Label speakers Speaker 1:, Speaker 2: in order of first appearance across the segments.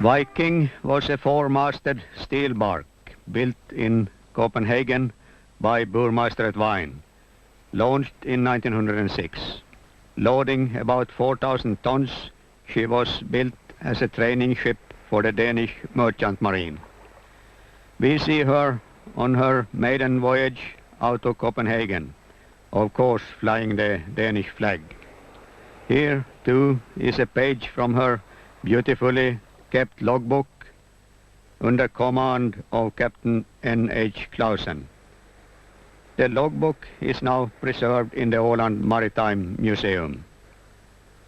Speaker 1: Viking was a four-masted steel bark built in Copenhagen by Burmeister at Wine, launched in 1906. Loading about 4,000 tons, she was built as a training ship for the Danish merchant marine. We see her on her maiden voyage out of Copenhagen, of course flying the Danish flag. Here too is a page from her beautifully kept logbook under command of Captain N.H. Clausen. The logbook is now preserved in the Åland Maritime Museum.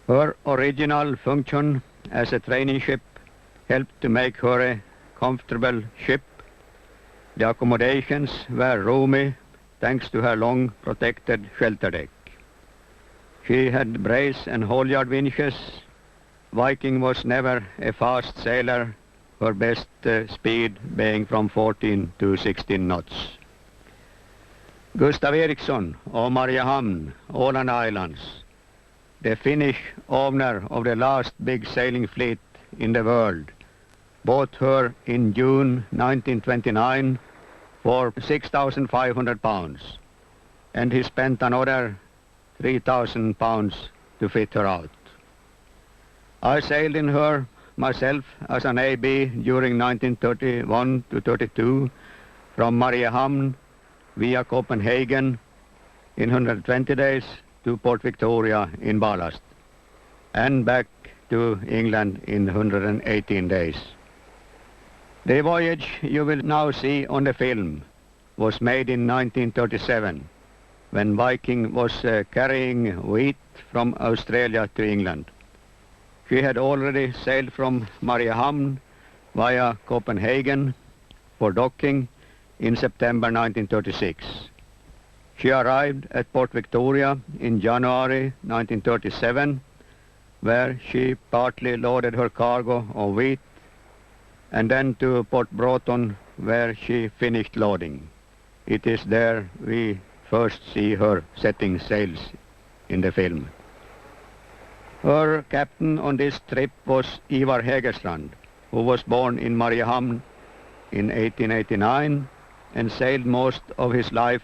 Speaker 1: Her original function as a training ship helped to make her a comfortable ship. The accommodations were roomy thanks to her long protected shelter deck. She had brace and halyard winches. Viking was never a fast sailor, her best speed being from 14 to 16 knots. Gustav Eriksson of Mariehamn, Åland Islands, the Finnish owner of the last big sailing fleet in the world, bought her in June 1929 for 6,500 pounds, and he spent another 3,000 pounds to fit her out. I sailed in her myself as an AB during 1931 to 32 from Mariehamn via Copenhagen in 120 days to Port Victoria in ballast, and back to England in 118 days. The voyage you will now see on the film was made in 1937, when Viking was carrying wheat from Australia to England. She had already sailed from Mariehamn via Copenhagen for docking in September 1936. She arrived at Port Victoria in January 1937, where she partly loaded her cargo of wheat, and then to Port Broughton, where she finished loading. It is there we first see her setting sails in the film. Her captain on this trip was Ivar Hägerstrand, who was born in Mariehamn in 1889 and sailed most of his life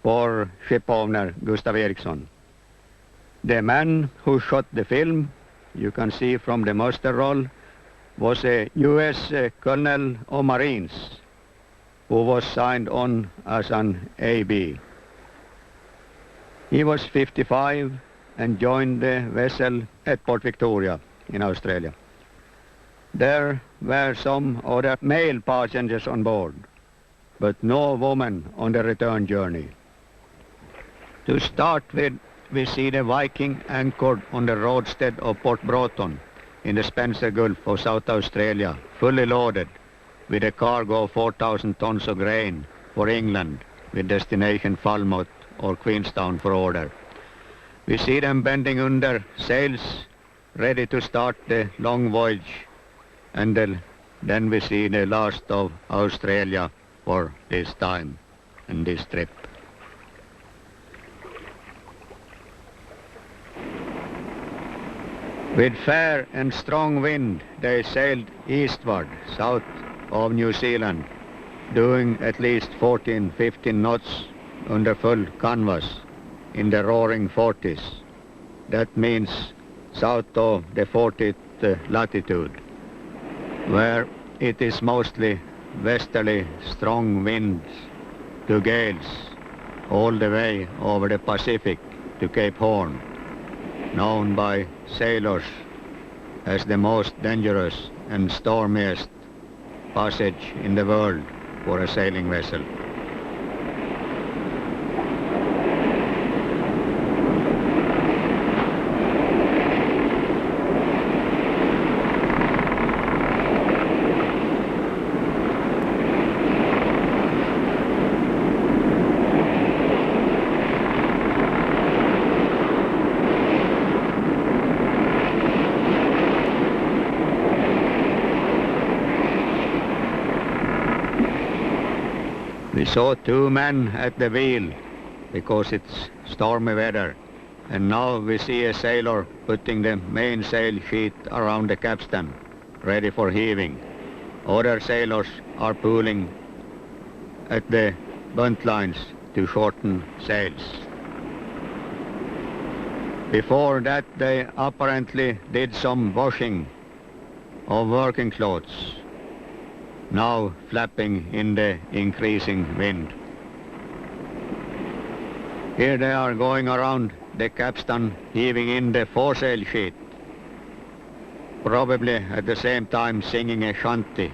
Speaker 1: for ship owner Gustav Eriksson. The man who shot the film, you can see from the muster roll, was a U.S. Colonel of Marines who was signed on as an AB. He was 55 and joined the vessel at Port Victoria in Australia. There were some other male passengers on board, but no woman on the return journey. To start with, we see the Viking anchored on the roadstead of Port Broughton in the Spencer Gulf of South Australia, fully loaded with a cargo of 4,000 tons of grain for England with destination Falmouth or Queenstown for order. We see them bending under sails, ready to start the long voyage, and then we see the last of Australia for this time and this trip. With fair and strong wind, they sailed eastward, south of New Zealand, doing at least 14-15 knots under full canvas in the roaring 40s. That means south of the 40th latitude, where it is mostly westerly strong winds to gales all the way over the Pacific to Cape Horn, known by sailors as the most dangerous and stormiest passage in the world for a sailing vessel. We saw 2 men at the wheel because it's stormy weather, and now we see a sailor putting the mainsail sheet around the capstan, ready for heaving. Other sailors are pulling at the buntlines to shorten sails. Before that, they apparently did some washing of working clothes, now flapping in the increasing wind. Here they are going around the capstan, heaving in the foresail sheet, probably at the same time singing a shanty.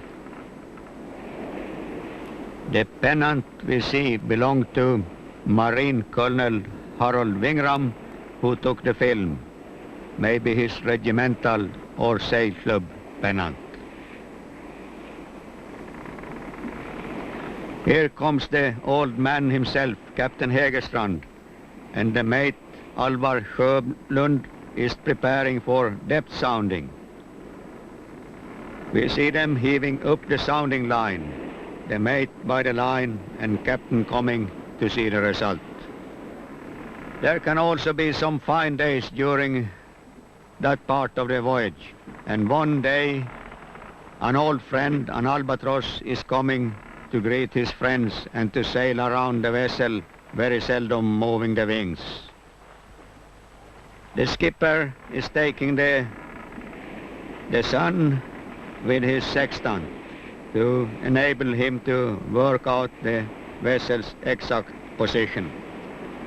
Speaker 1: The pennant we see belonged to Marine Colonel Harold Wingram, who took the film, maybe his regimental or sail club pennant. Here comes the old man himself, Captain Hegerstrand, and the mate Alvar Sjöblund is preparing for depth sounding. We see them heaving up the sounding line, the mate by the line and captain coming to see the result. There can also be some fine days during that part of the voyage, and one day an old friend, an albatross, is coming to greet his friends and to sail around the vessel, very seldom moving the wings. The skipper is taking the sun with his sextant to enable him to work out the vessel's exact position.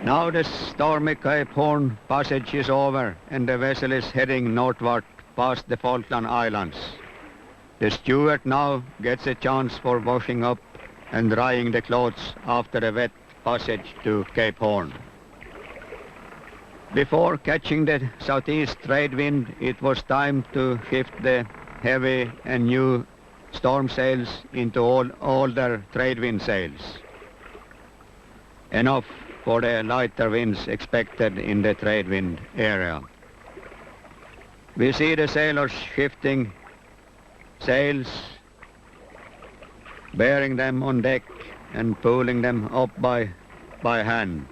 Speaker 1: Now the stormy Cape Horn passage is over and the vessel is heading northward past the Falkland Islands. The steward now gets a chance for washing up and drying the clothes after the wet passage to Cape Horn. Before catching the southeast trade wind, it was time to shift the heavy and new storm sails into older trade wind sails. Enough for the lighter winds expected in the trade wind area. We see the sailors shifting sails, bearing them on deck and pulling them up by hand.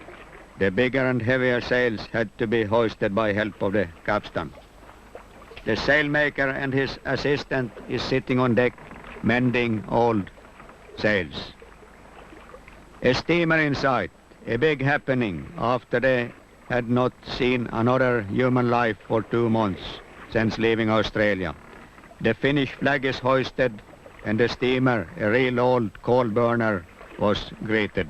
Speaker 1: The bigger and heavier sails had to be hoisted by help of the capstan. The sailmaker and his assistant is sitting on deck mending old sails. A steamer in sight, a big happening after they had not seen another human life for 2 months since leaving Australia. The Finnish flag is hoisted and the steamer, a real old coal burner, was greeted.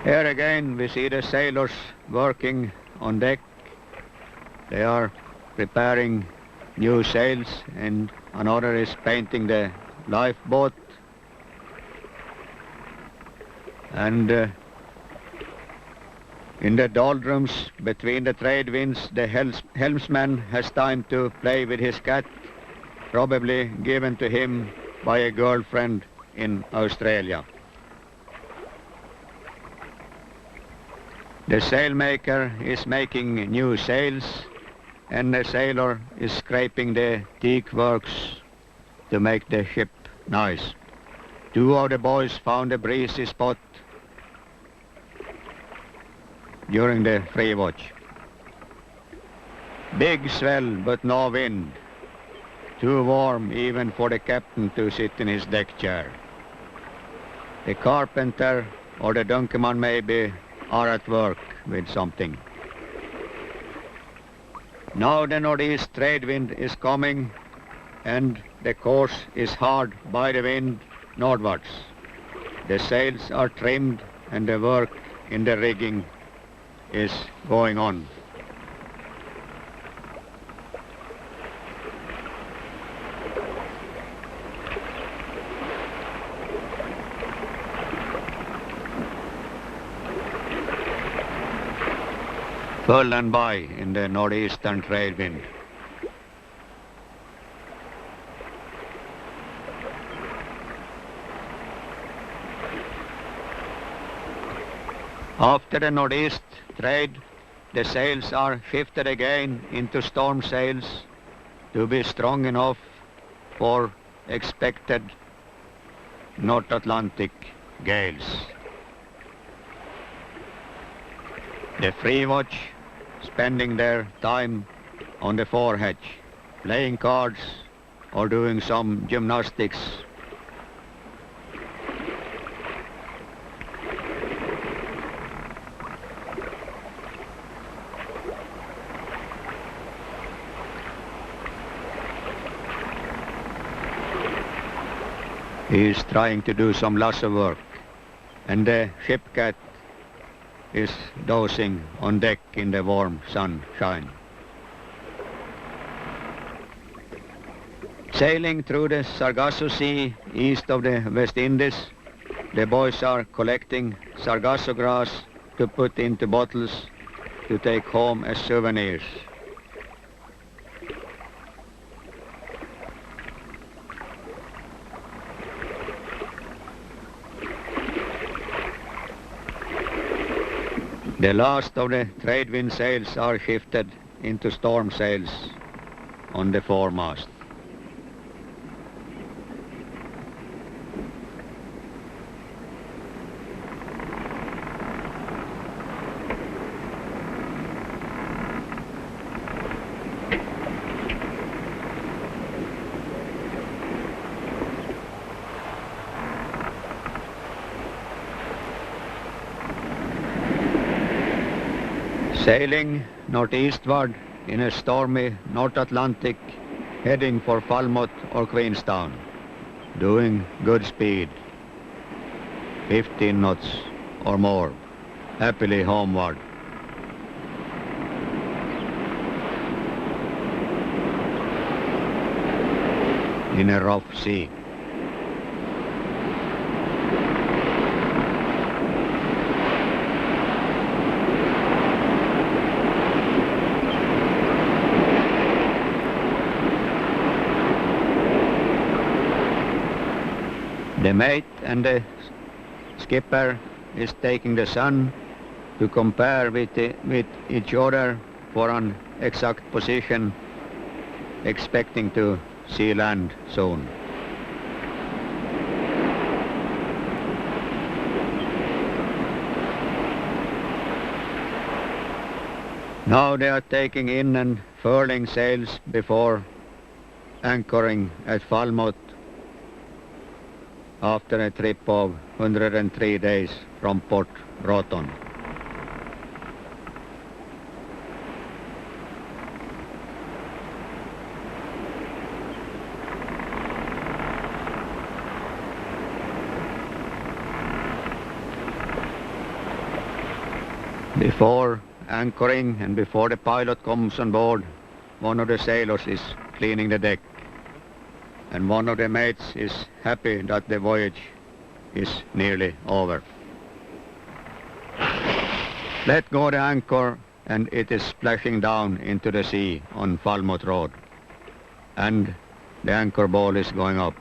Speaker 1: Here again we see the sailors working on deck. They are preparing new sails and another is painting the lifeboat. And in the doldrums between the trade winds, the helmsman has time to play with his cat, probably given to him by a girlfriend in Australia. The sailmaker is making new sails and the sailor is scraping the teak works to make the ship nice. 2 of the boys found a breezy spot during the free watch. Big swell but no wind. Too warm even for the captain to sit in his deck chair. The carpenter or the donkeyman maybe are at work with something. Now the northeast trade wind is coming and the course is hard by the wind northwards. The sails are trimmed and the work in the rigging is going on. Full and by in the northeastern trade wind. After the northeast trade, the sails are shifted again into storm sails to be strong enough for expected North Atlantic gales. The free watch spending their time on the forehatch, playing cards or doing some gymnastics. He is trying to do some lasso work, and the ship cat is dozing on deck in the warm sunshine. Sailing through the Sargasso Sea east of the West Indies, the boys are collecting sargasso grass to put into bottles to take home as souvenirs. The last of the trade wind sails are shifted into storm sails on the foremast. Sailing northeastward in a stormy North Atlantic, heading for Falmouth or Queenstown, doing good speed, 15 knots or more, happily homeward. In a rough sea. The mate and the skipper is taking the sun to compare with each other for an exact position, expecting to see land soon. Now they are taking in and furling sails before anchoring at Falmouth after a trip of 103 days from Port Roton. Before anchoring and before the pilot comes on board, one of the sailors is cleaning the deck, and one of the mates is happy that the voyage is nearly over. Let go the anchor, and it is splashing down into the sea on Falmouth Road, and the anchor ball is going up.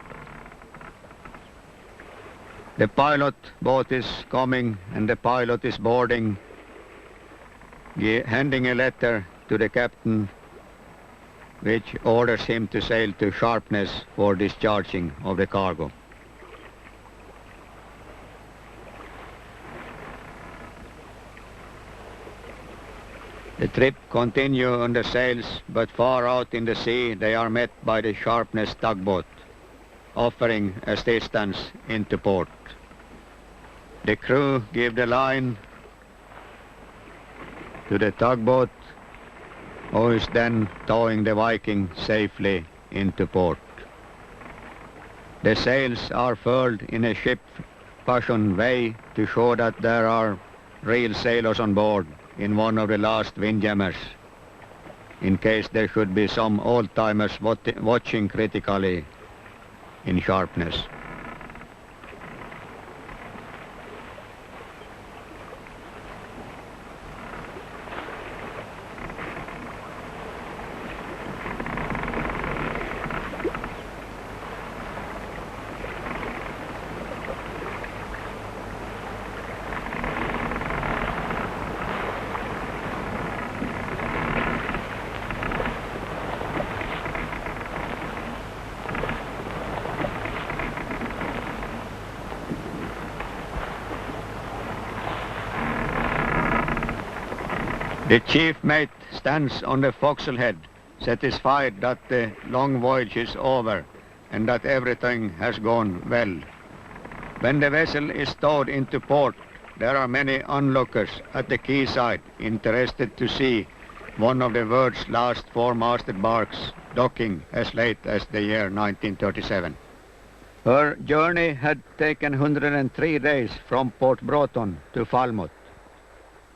Speaker 1: The pilot boat is coming, and the pilot is boarding, handing a letter to the captain which orders him to sail to Sharpness for discharging of the cargo. The trip continues on the sails, but far out in the sea they are met by the Sharpness tugboat, offering assistance into port. The crew give the line to the tugboat, who is then towing the Viking safely into port. The sails are furled in a ship-fashion way to show that there are real sailors on board in one of the last windjammers, in case there should be some old-timers watching critically in Sharpness. The chief mate stands on the forecastle head, satisfied that the long voyage is over and that everything has gone well. When the vessel is stowed into port, there are many onlookers at the quayside interested to see one of the world's last four-masted barks docking as late as the year 1937. Her journey had taken 103 days from Port Broughton to Falmouth.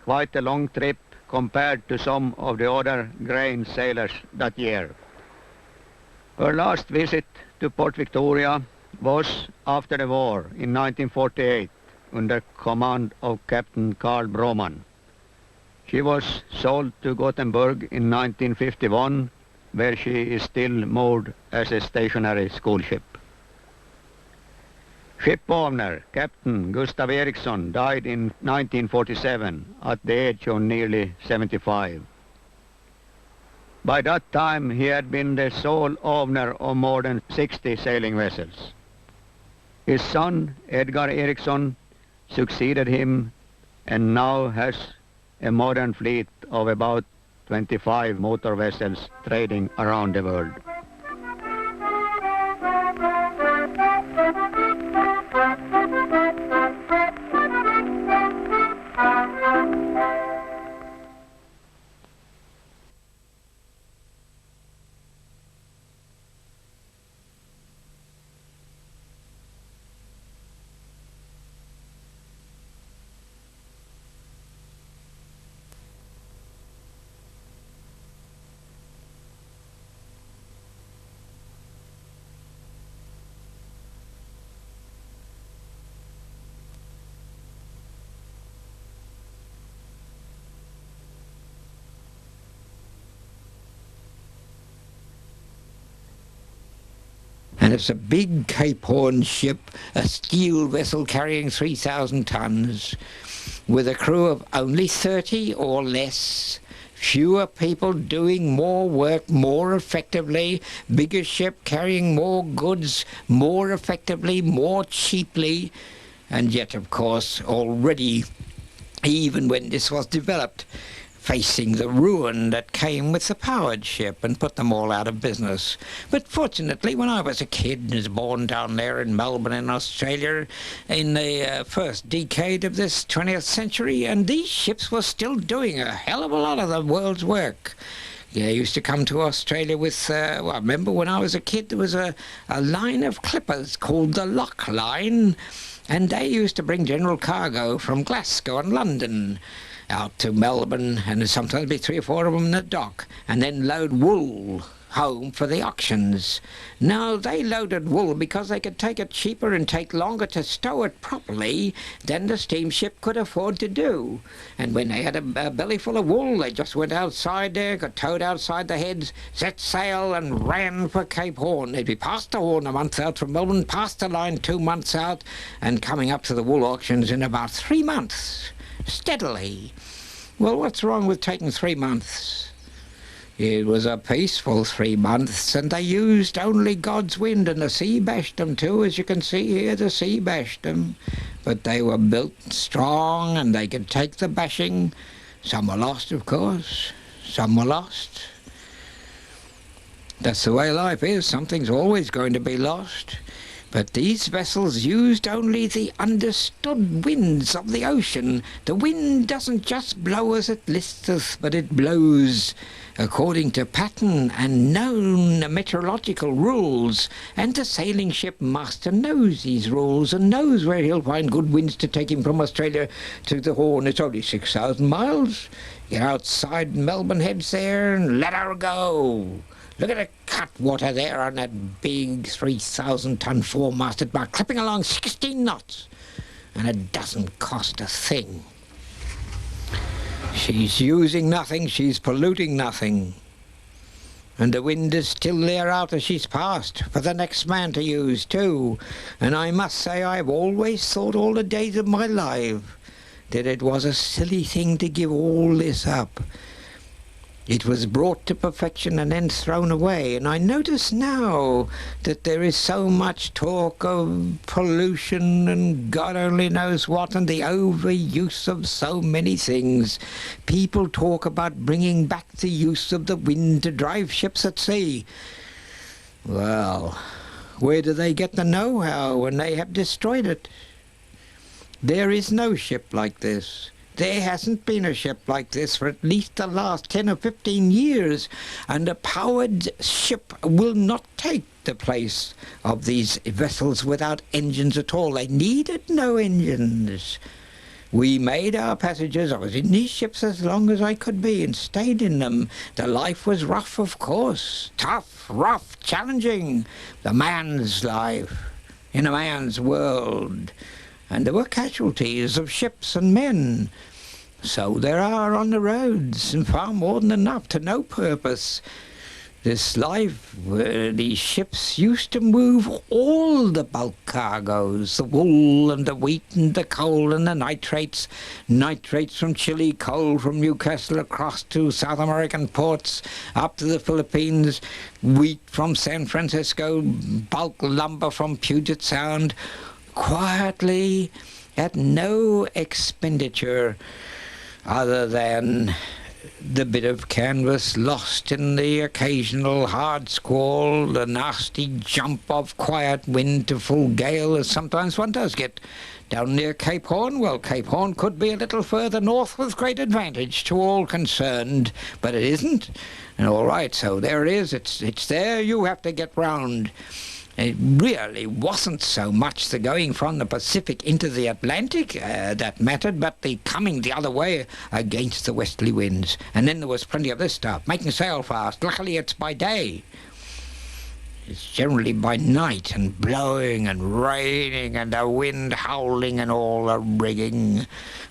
Speaker 1: Quite a long trip compared to some of the other grain sailors that year. Her last visit to Port Victoria was after the war in 1948 under command of Captain Carl Broman. She was sold to Gothenburg in 1951, where she is still moored as a stationary school ship. Ship owner Captain Gustav Eriksson died in 1947 at the age of nearly 75. By that time he had been the sole owner of more than 60 sailing vessels. His son Edgar Eriksson succeeded him and now has a modern fleet of about 25 motor vessels trading around the world.
Speaker 2: And it's a big Cape Horn ship, a steel vessel carrying 3,000 tons, with a crew of only 30 or less, fewer people doing more work more effectively, bigger ship carrying more goods more effectively, more cheaply, and yet, of course, already, even when this was developed, facing the ruin that came with the powered ship and put them all out of business. But fortunately, when I was a kid and was born down there in Melbourne in Australia in the first decade of this 20th century, and these ships were still doing a hell of a lot of the world's work. Yeah, I used to come to Australia with, well, I remember when I was a kid there was a line of clippers called the Lock Line, and they used to bring general cargo from Glasgow and London out to Melbourne, and there'd sometimes be 3 or 4 of them in the dock, and then load wool home for the auctions. Now, they loaded wool because they could take it cheaper and take longer to stow it properly than the steamship could afford to do. And when they had a belly full of wool, they just went outside there, got towed outside the heads, set sail and ran for Cape Horn. They'd be past the Horn a month out from Melbourne, past the line 2 months out, and coming up to the wool auctions in about 3 months. Steadily. Well, what's wrong with taking 3 months? It was a peaceful 3 months, and they used only God's wind, and the sea bashed them too, as you can see here, the sea bashed them. But they were built strong, and they could take the bashing. Some were lost, of course. Some were lost. That's the way life is. Something's always going to be lost. But these vessels used only the understood winds of the ocean. The wind doesn't just blow as it listeth, but it blows according to pattern and known meteorological rules. And the sailing ship master knows these rules and knows where he'll find good winds to take him from Australia to the Horn. It's only 6,000 miles. Get outside Melbourne Heads there and let her go. Look at the cutwater there on that big 3,000-ton four-masted bark, clipping along 16 knots, and it doesn't cost a thing. She's using nothing, she's polluting nothing, and the wind is still there out as she's passed for the next man to use too. And I must say I've always thought all the days of my life that it was a silly thing to give all this up. It was brought to perfection and then thrown away. And I notice now that there is so much talk of pollution and God only knows what, and the overuse of so many things. People talk about bringing back the use of the wind to drive ships at sea. Well, where do they get the know-how when they have destroyed it? There is no ship like this. There hasn't been a ship like this for at least the last 10 or 15 years, and a powered ship will not take the place of these vessels without engines at all. They needed no engines. We made our passages. I was in these ships as long as I could be and stayed in them. The life was rough, of course. Tough, rough, challenging. The man's life in a man's world. And there were casualties of ships and men. So there are on the roads, and far more than enough to no purpose. This life where these ships used to move all the bulk cargoes, the wool and the wheat and the coal and the nitrates from Chile, coal from Newcastle across to South American ports, up to the Philippines, wheat from San Francisco, bulk lumber from Puget Sound, quietly at no expenditure other than the bit of canvas lost in the occasional hard squall, the nasty jump of quiet wind to full gale, as sometimes one does get down near Cape Horn. Well, Cape Horn could be a little further north with great advantage to all concerned, but it isn't. And all right, so there it is. It's there. You have to get round. It really wasn't so much the going from the Pacific into the Atlantic that mattered, but the coming the other way against the westerly winds. And then there was plenty of this stuff, making sail fast. Luckily it's by day. It's generally by night, and blowing and raining and the wind howling and all the rigging.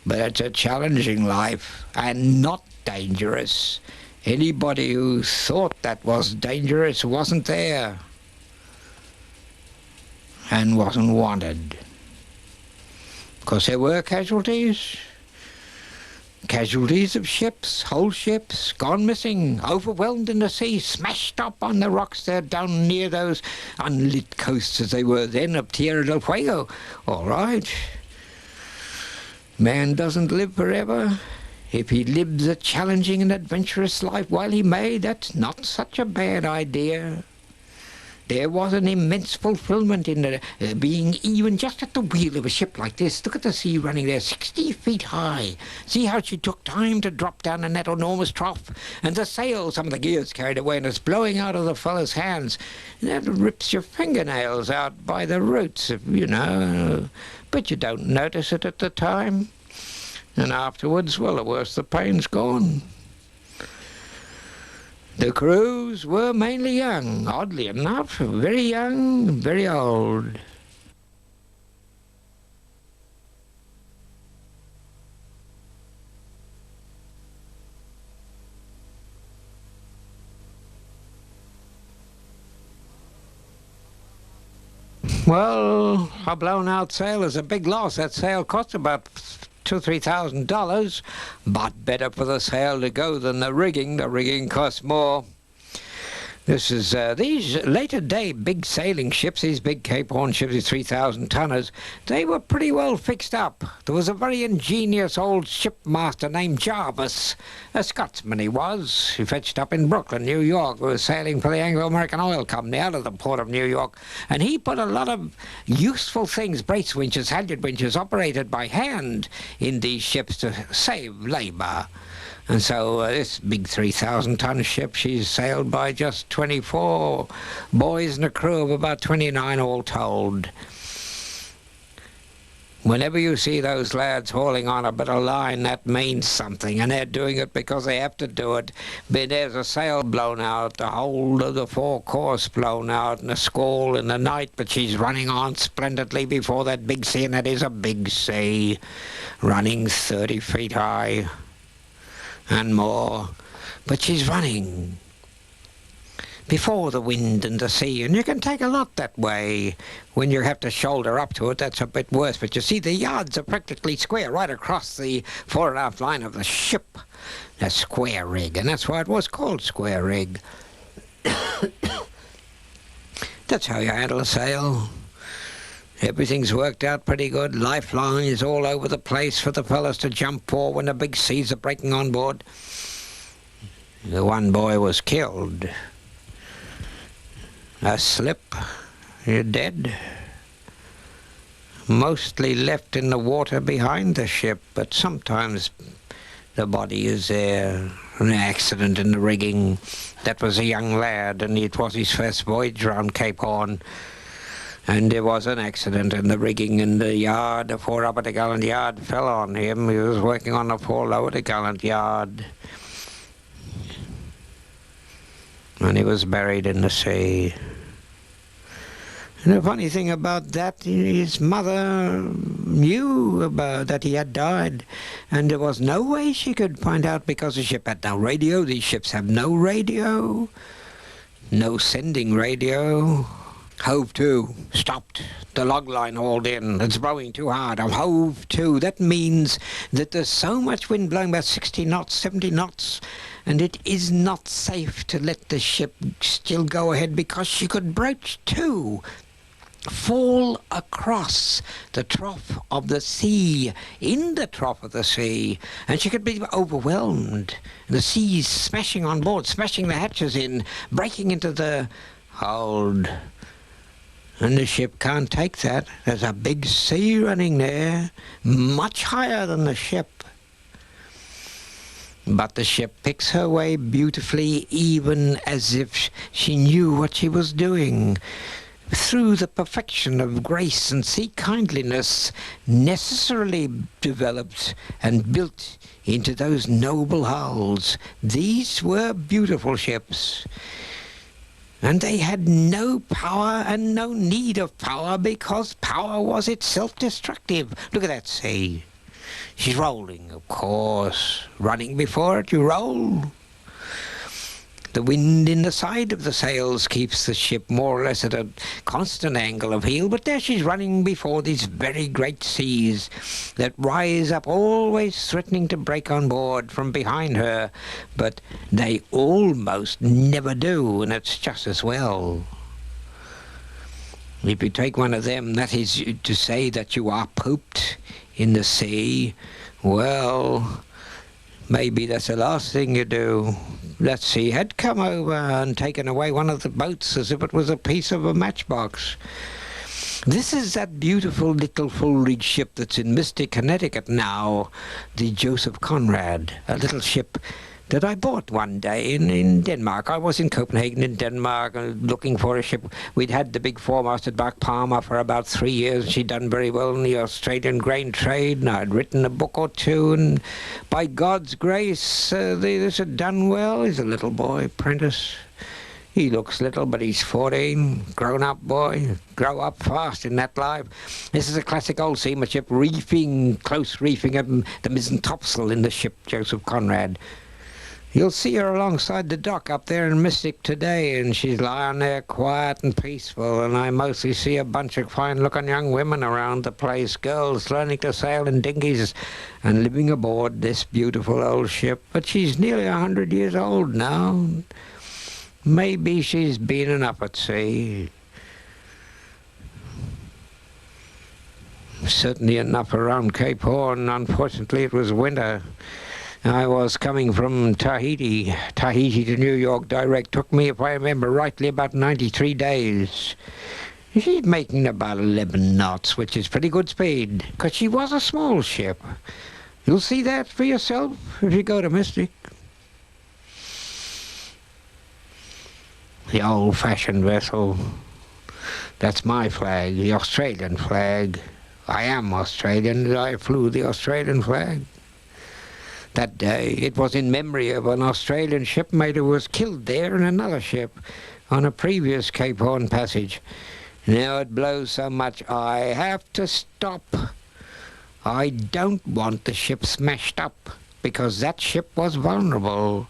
Speaker 2: But it's a challenging life and not dangerous. Anybody who thought that was dangerous wasn't there and wasn't wanted. Because there were casualties. Casualties of ships, whole ships, gone missing, overwhelmed in the sea, smashed up on the rocks there down near those unlit coasts as they were then of Tierra del Fuego. All right. Man doesn't live forever. If he lives a challenging and adventurous life while he may, that's not such a bad idea. There was an immense fulfillment in being even just at the wheel of a ship like this. Look at the sea running there, 60 feet high. See how she took time to drop down in that enormous trough. And the sail, some of the gears carried away, and it's blowing out of the fellow's hands. And that rips your fingernails out by the roots, you know. But you don't notice it at the time. And afterwards, well, the worst, the pain's gone. The crews were mainly young, oddly enough, very young, very old. Well, a blown-out sail is a big loss. That sail cost about $2,000-3,000, but better for the sail to go than the rigging. The rigging costs more. This is these later day big sailing ships, these big Cape Horn ships, these 3,000 tonners, they were pretty well fixed up. There was a very ingenious old shipmaster named Jarvis, a Scotsman he was. He fetched up in Brooklyn, New York. He was sailing for the Anglo-American Oil Company out of the port of New York. And he put a lot of useful things, brace winches, halyard winches, operated by hand in these ships to save labour. And so this big 3,000-ton ship, she's sailed by just 24 boys and a crew of about 29 all told. Whenever you see those lads hauling on a bit of line, that means something, and they're doing it because they have to do it. But there's a sail blown out, the whole of the forecourse blown out, and a squall in the night, but she's running on splendidly before that big sea, and that is a big sea, running 30 feet high. And more, but she's running. before the wind and the sea, and you can take a lot that way. When you have to shoulder up to it, that's a bit worse, but you see the yards are practically square right across the fore and aft line of the ship. A square rig, and that's why it was called square rig. That's how you handle a sail. Everything's worked out pretty good. Lifeline is all over the place for the fellas to jump for when the big seas are breaking on board. The one boy was killed. A slip, you're dead. Mostly left in the water behind the ship, but sometimes the body is there. An accident in the rigging. That was a young lad, and it was his first voyage round Cape Horn. And there was an accident in the rigging in the yard. The fore upper gallant yard fell on him. He was working on the fore lower gallant yard. And he was buried in the sea. And the funny thing about that, his mother knew about that he had died, and there was no way she could find out because the ship had no radio. These ships have no radio, no sending radio. Hove to, stopped. The log line hauled in. It's blowing too hard. I'm hove to. That means that there's so much wind blowing, about 60 knots, 70 knots, and it is not safe to let the ship still go ahead because she could broach to, fall across the trough of the sea, in the trough of the sea, and she could be overwhelmed. The seas smashing on board, smashing the hatches in, breaking into the hold. And the ship can't take that. There's a big sea running there, much higher than the ship. But the ship picks her way beautifully, even as if she knew what she was doing. Through the perfection of grace and sea kindliness necessarily developed and built into those noble hulls. These were beautiful ships. And they had no power and no need of power because power was itself destructive. Look at that sea. She's rolling, of course. Running before it, you roll. The wind in the side of the sails keeps the ship more or less at a constant angle of heel, but there she's running before these very great seas that rise up, always threatening to break on board from behind her, but they almost never do, and it's just as well. If you take one of them, that is to say that you are pooped in the sea, well, maybe that's the last thing you do. That sea had come over and taken away one of the boats as if it was a piece of a matchbox. This is that beautiful little full-rigged ship that's in Mystic, Connecticut now, the Joseph Conrad, a little ship that I bought one day in Denmark. I was in Copenhagen in Denmark looking for a ship. We'd had the big foremasted bark Palmer for about 3 years. She'd done very well in the Australian grain trade, and I'd written a book or two, and by God's grace, this had done well. He's a little boy, apprentice. He looks little, but he's 14, grown-up boy. Grow up fast in that life. This is a classic old seaman ship, reefing, close reefing at the mizzen topsail in the ship Joseph Conrad. You'll see her alongside the dock up there in Mystic today, and she's lying there quiet and peaceful, and I mostly see a bunch of fine-looking young women around the place, girls learning to sail in dinghies and living aboard this beautiful old ship. But she's nearly 100 years old now. Maybe she's been enough at sea. Certainly enough around Cape Horn. Unfortunately, it was winter. I was coming from Tahiti to New York direct. Took me, if I remember rightly, about 93 days. She's making about 11 knots, which is pretty good speed, because she was a small ship. You'll see that for yourself if you go to Mystic. The old-fashioned vessel. That's my flag, the Australian flag. I am Australian. I flew the Australian flag. That day, it was in memory of an Australian shipmate who was killed there in another ship on a previous Cape Horn passage. Now it blows so much I have to stop. I don't want the ship smashed up, because that ship was vulnerable.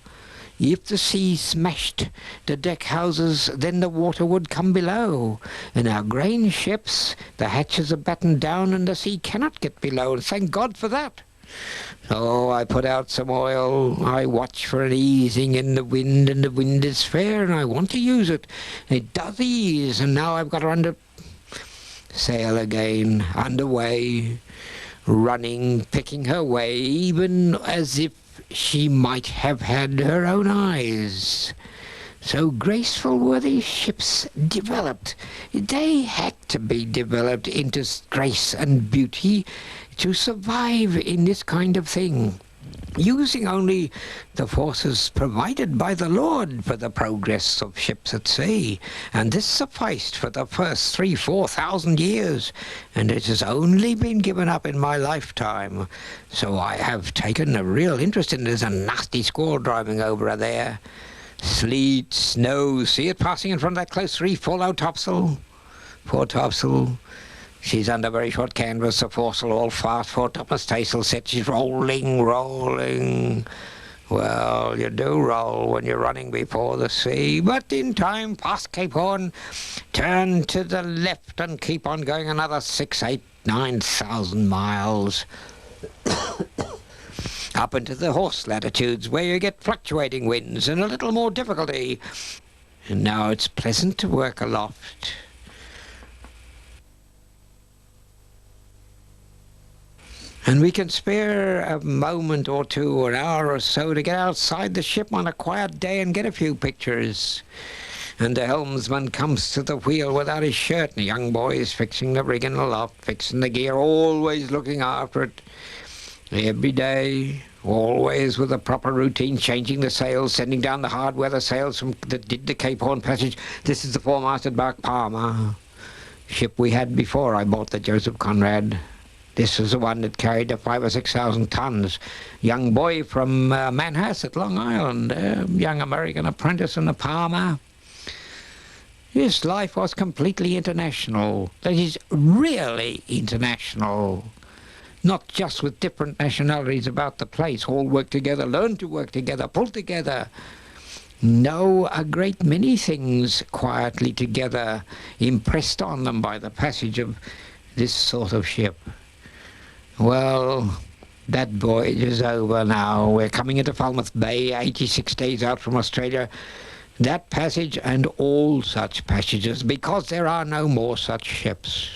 Speaker 2: If the sea smashed the deck houses, then the water would come below. In our grain ships, the hatches are battened down and the sea cannot get below, and thank God for that. So I put out some oil, I watch for an easing in the wind, and the wind is fair, and I want to use it. It does ease, and now I've got her under sail again, underway, running, picking her way, even as if she might have had her own eyes. So graceful were these ships developed. They had to be developed into grace and beauty to survive in this kind of thing, using only the forces provided by the Lord for the progress of ships at sea. And this sufficed for the first 3,000–4,000 years, and it has only been given up in my lifetime. So I have taken a real interest in it. There's a nasty squall driving over there. Sleet, snow, see it passing in front of that close reef, full-out topsail. Fore topsail. She's under very short canvas, the foresail all fast, fore topmast staysail set, she's rolling, rolling. Well, you do roll when you're running before the sea, but in time, past Cape Horn, turn to the left and keep on going another 6,000, 8,000, 9,000 miles. Up into the horse latitudes, where you get fluctuating winds and a little more difficulty. And now it's pleasant to work aloft. And we can spare a moment or two, or an hour or so, to get outside the ship on a quiet day and get a few pictures. And the helmsman comes to the wheel without his shirt, and the young boy is fixing the rigging aloft, fixing the gear, always looking after it. Every day, always with a proper routine, changing the sails, sending down the hard weather sails that did the Cape Horn passage. This is the four-masted bark Palmer, ship we had before I bought the Joseph Conrad. This was the one that carried the 5,000 or 6,000 tons. Young boy from Manhasset, Long Island, young American apprentice in the Palmer. His life was completely international. That is, really international. Not just with different nationalities about the place, all work together, learn to work together, pull together. No, a great many things quietly together, impressed on them by the passage of this sort of ship. Well, that voyage is over now. We're coming into Falmouth Bay, 86 days out from Australia. That passage and all such passages, because there are no more such ships.